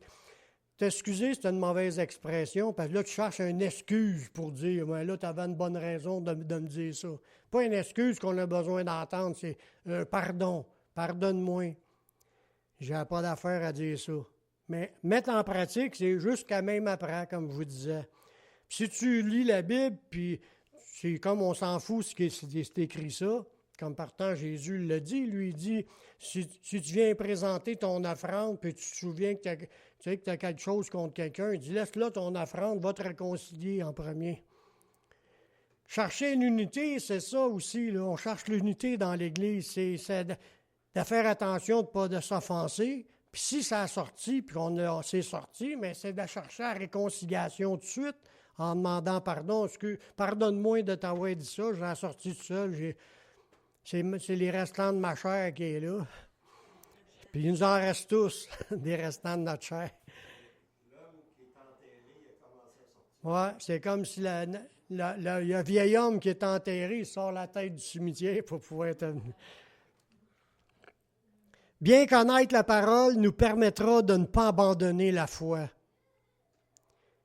T'excuser, c'est une mauvaise expression, parce que là, tu cherches une excuse pour dire, ben là, tu avais une bonne raison de me dire ça. Pas une excuse qu'on a besoin d'entendre, c'est pardon, pardonne-moi. J'ai pas d'affaire à dire ça. Mais mettre en pratique, c'est jusqu'à même après, comme je vous disais. Puis si tu lis la Bible, puis c'est comme on s'en fout ce qui est écrit ça, comme partant Jésus l'a dit, lui il dit, si tu viens présenter ton offrande, puis tu te souviens que tu as quelque chose contre quelqu'un, il dit, laisse là ton offrande, va te réconcilier en premier. Chercher l'unité, c'est ça aussi, là. On cherche l'unité dans l'Église, c'est de faire attention de ne pas s'offenser. Puis si ça a sorti, puis c'est sorti, mais c'est de chercher la réconciliation tout de suite, en demandant pardon. Pardonne-moi de t'avoir dit ça, j'ai sorti tout seul, c'est les restants de ma chair qui est là. Puis il nous en reste tous, des restants de notre chair. Ouais, c'est comme si il y a un vieil homme qui est enterré, il sort la tête du cimetière pour pouvoir être... Bien connaître la parole nous permettra de ne pas abandonner la foi.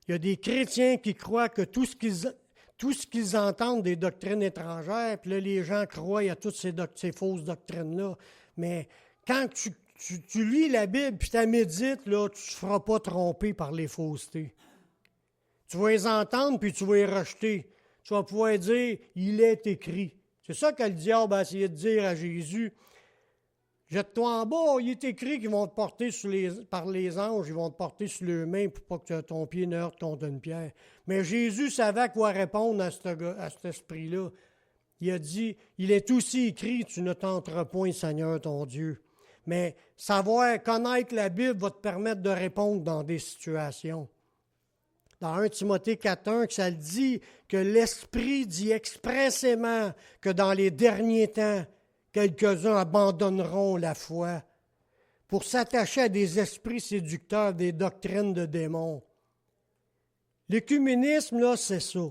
Il y a des chrétiens qui croient que tout ce qu'ils entendent des doctrines étrangères, puis là, les gens croient à toutes ces fausses doctrines-là. Mais quand tu lis la Bible puis tu la médites, là, tu ne te feras pas tromper par les faussetés. Tu vas les entendre puis tu vas les rejeter. Tu vas pouvoir dire, il est écrit. C'est ça que le diable a essayé de dire à Jésus. Jette-toi en bas, il est écrit qu'ils vont te porter par les anges, ils vont te porter sur les mains pour pas que ton pied ne heurte contre une pierre. Mais Jésus savait quoi répondre à cet esprit-là. Il a dit, il est aussi écrit, tu ne tenteras point, Seigneur ton Dieu. Mais savoir, connaître la Bible va te permettre de répondre dans des situations. Dans 1 Timothée 4.1, ça le dit que l'Esprit dit expressément que dans les derniers temps, quelques-uns abandonneront la foi pour s'attacher à des esprits séducteurs, des doctrines de démons. L'œcuménisme, là, c'est ça.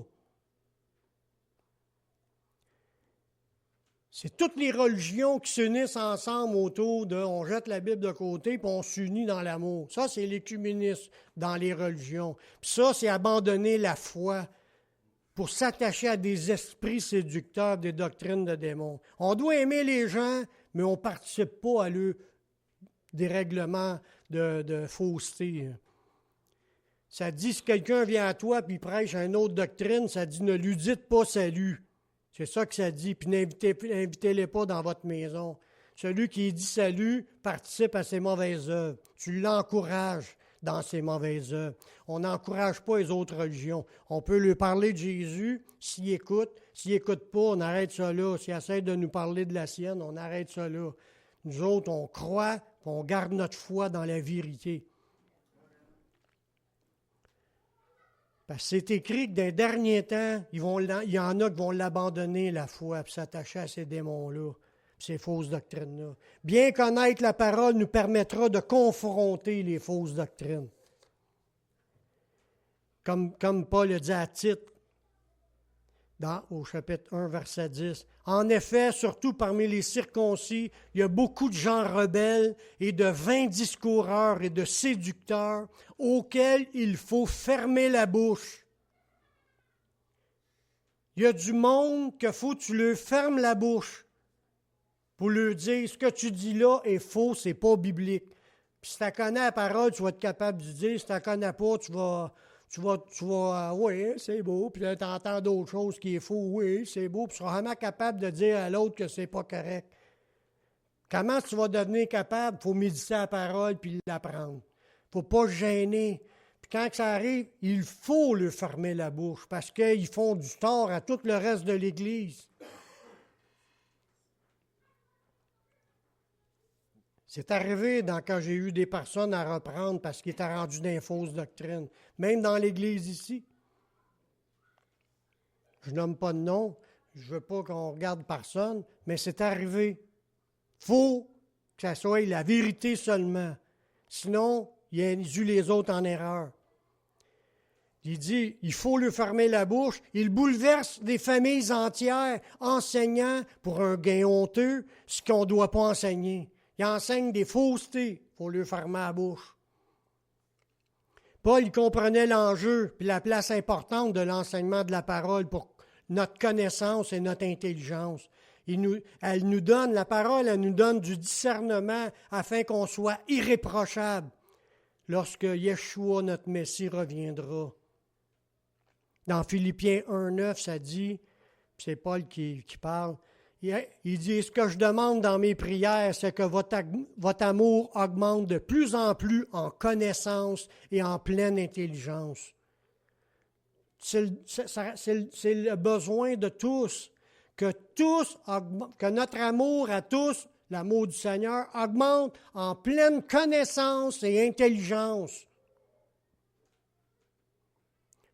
C'est toutes les religions qui s'unissent ensemble autour de « on jette la Bible de côté puis on s'unit dans l'amour ». Ça, c'est l'œcuménisme dans les religions. Puis ça, c'est abandonner la foi pour s'attacher à des esprits séducteurs, des doctrines de démons. On doit aimer les gens, mais on ne participe pas à leur dérèglement de fausseté. Ça dit, si quelqu'un vient à toi et prêche une autre doctrine, ça dit, ne lui dites pas salut. C'est ça que ça dit, puis n'invitez-les pas dans votre maison. Celui qui dit salut participe à ses mauvaises œuvres. Tu l'encourages dans ses mauvaises œuvres. On n'encourage pas les autres religions. On peut lui parler de Jésus, s'il écoute. S'il n'écoute pas, on arrête ça là. S'il essaie de nous parler de la sienne, on arrête ça là. Nous autres, on croit, on garde notre foi dans la vérité. Parce que c'est écrit que dans les derniers temps, il y en a qui vont l'abandonner, la foi, puis s'attacher à ces démons-là, ces fausses doctrines-là. Bien connaître la parole nous permettra de confronter les fausses doctrines. Comme Paul a dit à Tite, au chapitre 1, verset 10. En effet, surtout parmi les circoncis, il y a beaucoup de gens rebelles et de vains discoureurs et de séducteurs auxquels il faut fermer la bouche. Il y a du monde qu'il faut que tu leur fermes la bouche pour leur dire ce que tu dis là est faux, c'est pas biblique. Puis si tu connais la parole, tu vas être capable de dire. Si tu ne connais pas, tu vas, oui, c'est beau, puis là, tu entends d'autres choses qui est faux, oui, c'est beau, puis tu seras vraiment capable de dire à l'autre que c'est pas correct. Comment tu vas devenir capable? Il faut méditer la parole puis l'apprendre. Il ne faut pas se gêner. Puis quand ça arrive, il faut leur fermer la bouche parce qu'ils font du tort à tout le reste de l'Église. C'est arrivé quand j'ai eu des personnes à reprendre parce qu'ils étaient rendus dans les fausses doctrines, même dans l'Église ici. Je nomme pas de nom, je ne veux pas qu'on regarde personne, mais c'est arrivé. Il faut que ça soit la vérité seulement. Sinon, il induit les autres en erreur. Il dit, il faut lui fermer la bouche. Il bouleverse des familles entières, enseignant pour un gain honteux ce qu'on ne doit pas enseigner. Il enseigne des faussetés. Il faut lui fermer la bouche. Paul, il comprenait l'enjeu et la place importante de l'enseignement de la parole pour notre connaissance et notre intelligence. La parole, elle nous donne du discernement afin qu'on soit irréprochable lorsque Yeshua, notre Messie, reviendra. Dans Philippiens 1.9, ça dit, c'est Paul qui parle, il dit, ce que je demande dans mes prières, c'est que votre amour augmente de plus en plus en connaissance et en pleine intelligence. C'est le besoin de tous, que notre amour à tous, l'amour du Seigneur, augmente en pleine connaissance et intelligence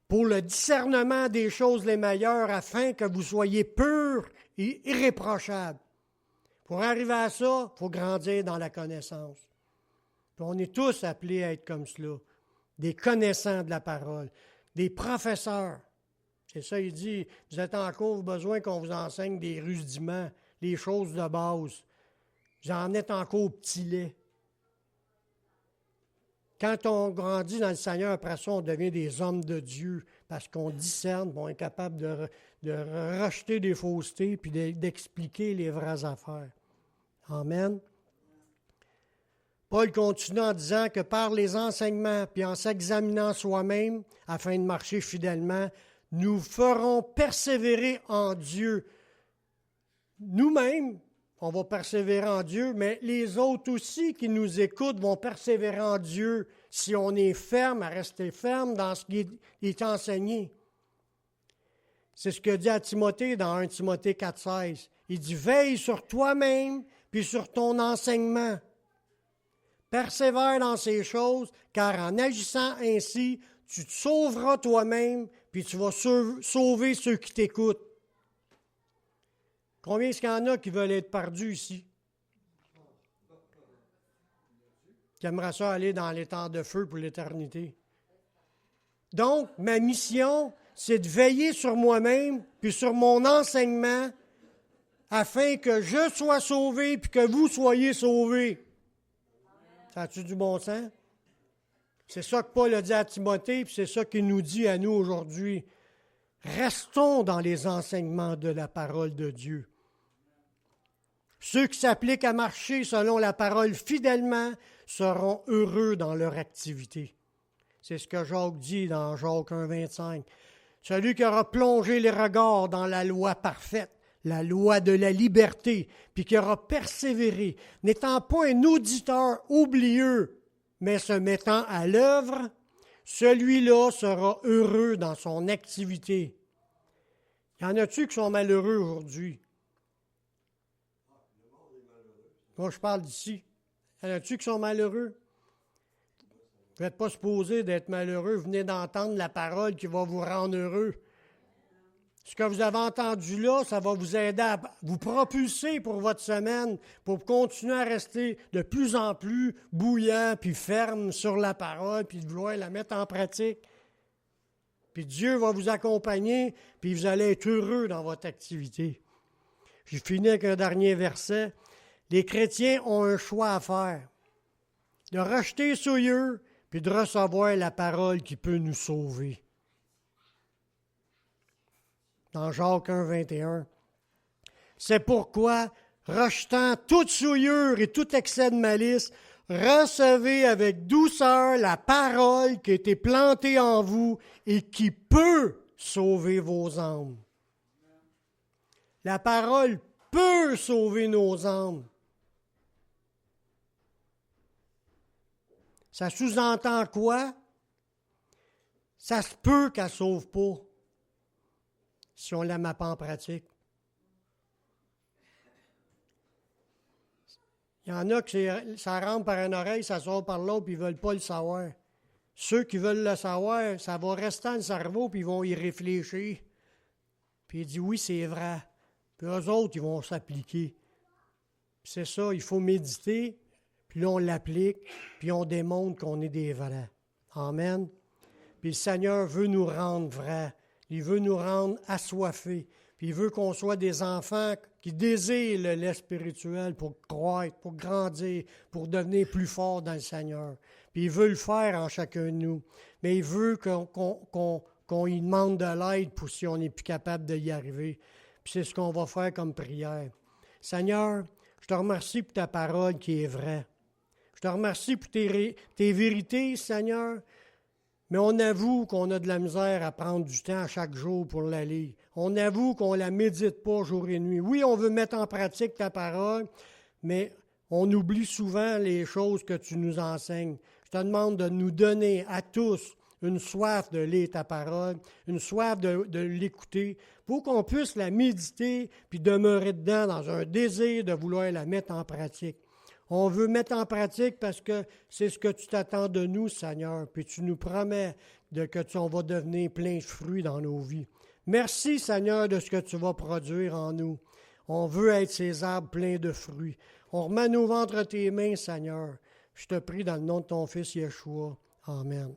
pour le discernement des choses les meilleures afin que vous soyez purs et irréprochables. Pour arriver à ça, il faut grandir dans la connaissance. Puis on est tous appelés à être comme cela, des connaissants de la parole. des professeurs. C'est ça, il dit, vous êtes encore besoin qu'on vous enseigne des rudiments, les choses de base. Vous en êtes encore au petit lait. Quand on grandit dans le Seigneur, après ça, on devient des hommes de Dieu parce qu'on discerne, on est capable de rejeter des faussetés puis d'expliquer les vraies affaires. Amen. Paul continue en disant que par les enseignements puis en s'examinant soi-même afin de marcher fidèlement, nous ferons persévérer en Dieu. Nous-mêmes, on va persévérer en Dieu, mais les autres aussi qui nous écoutent vont persévérer en Dieu si on est ferme, à rester ferme dans ce qui est enseigné. C'est ce que dit à Timothée dans 1 Timothée 4,16. Il dit « Veille sur toi-même puis sur ton enseignement. Persévère dans ces choses, car en agissant ainsi, tu te sauveras toi-même puis tu vas sauver ceux qui t'écoutent. » Combien est-ce qu'il y en a qui veulent être perdus ici? Qui aimeraient ça aller dans les temps de feu pour l'éternité? Donc, ma mission, c'est de veiller sur moi-même puis sur mon enseignement afin que je sois sauvé puis que vous soyez sauvés. Ça a-tu du bon sens? C'est ça que Paul a dit à Timothée, puis c'est ça qu'il nous dit à nous aujourd'hui. Restons dans les enseignements de la parole de Dieu. Ceux qui s'appliquent à marcher selon la parole fidèlement seront heureux dans leur activité. C'est ce que Jacques dit dans Jacques 1,25. Celui qui aura plongé les regards dans la loi parfaite, la loi de la liberté, puis qui aura persévéré, n'étant pas un auditeur oublieux, mais se mettant à l'œuvre, celui-là sera heureux dans son activité. Y en a-tu qui sont malheureux aujourd'hui? Moi, je parle d'ici. Y en a-tu qui sont malheureux? Vous n'êtes pas supposé d'être malheureux. Vous venez d'entendre la parole qui va vous rendre heureux. Ce que vous avez entendu là, ça va vous aider à vous propulser pour votre semaine, pour continuer à rester de plus en plus bouillant puis ferme sur la parole, puis de vouloir la mettre en pratique. Puis Dieu va vous accompagner, puis vous allez être heureux dans votre activité. Je finis avec un dernier verset. Les chrétiens ont un choix à faire, de rejeter souillure, puis de recevoir la parole qui peut nous sauver. Dans Jacques 1,21. C'est pourquoi, rejetant toute souillure et tout excès de malice, recevez avec douceur la parole qui a été plantée en vous et qui peut sauver vos âmes. La parole peut sauver nos âmes. Ça sous-entend quoi? Ça se peut qu'elle ne sauve pas si on ne la met pas en pratique. Il y en a que ça rentre par une oreille, ça sort par l'autre, puis ils ne veulent pas le savoir. Ceux qui veulent le savoir, ça va rester dans le cerveau, puis ils vont y réfléchir. Puis ils disent oui, c'est vrai. Puis eux autres, ils vont s'appliquer. Puis c'est ça, il faut méditer, puis là, on l'applique, puis on démontre qu'on est des vrais. Amen. Puis le Seigneur veut nous rendre vrais. Il veut nous rendre assoiffés. Puis il veut qu'on soit des enfants qui désirent le lait spirituel pour croître, pour grandir, pour devenir plus forts dans le Seigneur. Puis il veut le faire en chacun de nous. Mais il veut qu'on y demande de l'aide pour si on n'est plus capable d'y arriver. Puis c'est ce qu'on va faire comme prière. Seigneur, je te remercie pour ta parole qui est vraie. Je te remercie pour tes vérités, Seigneur. Mais on avoue qu'on a de la misère à prendre du temps chaque jour pour la lire. On avoue qu'on ne la médite pas jour et nuit. Oui, on veut mettre en pratique ta parole, mais on oublie souvent les choses que tu nous enseignes. Je te demande de nous donner à tous une soif de lire ta parole, une soif de l'écouter, pour qu'on puisse la méditer puis demeurer dedans dans un désir de vouloir la mettre en pratique. On veut mettre en pratique parce que c'est ce que tu t'attends de nous, Seigneur, puis tu nous promets on va devenir plein de fruits dans nos vies. Merci, Seigneur, de ce que tu vas produire en nous. On veut être ces arbres pleins de fruits. On remet nos ventres à tes mains, Seigneur. Je te prie dans le nom de ton Fils Yeshua. Amen.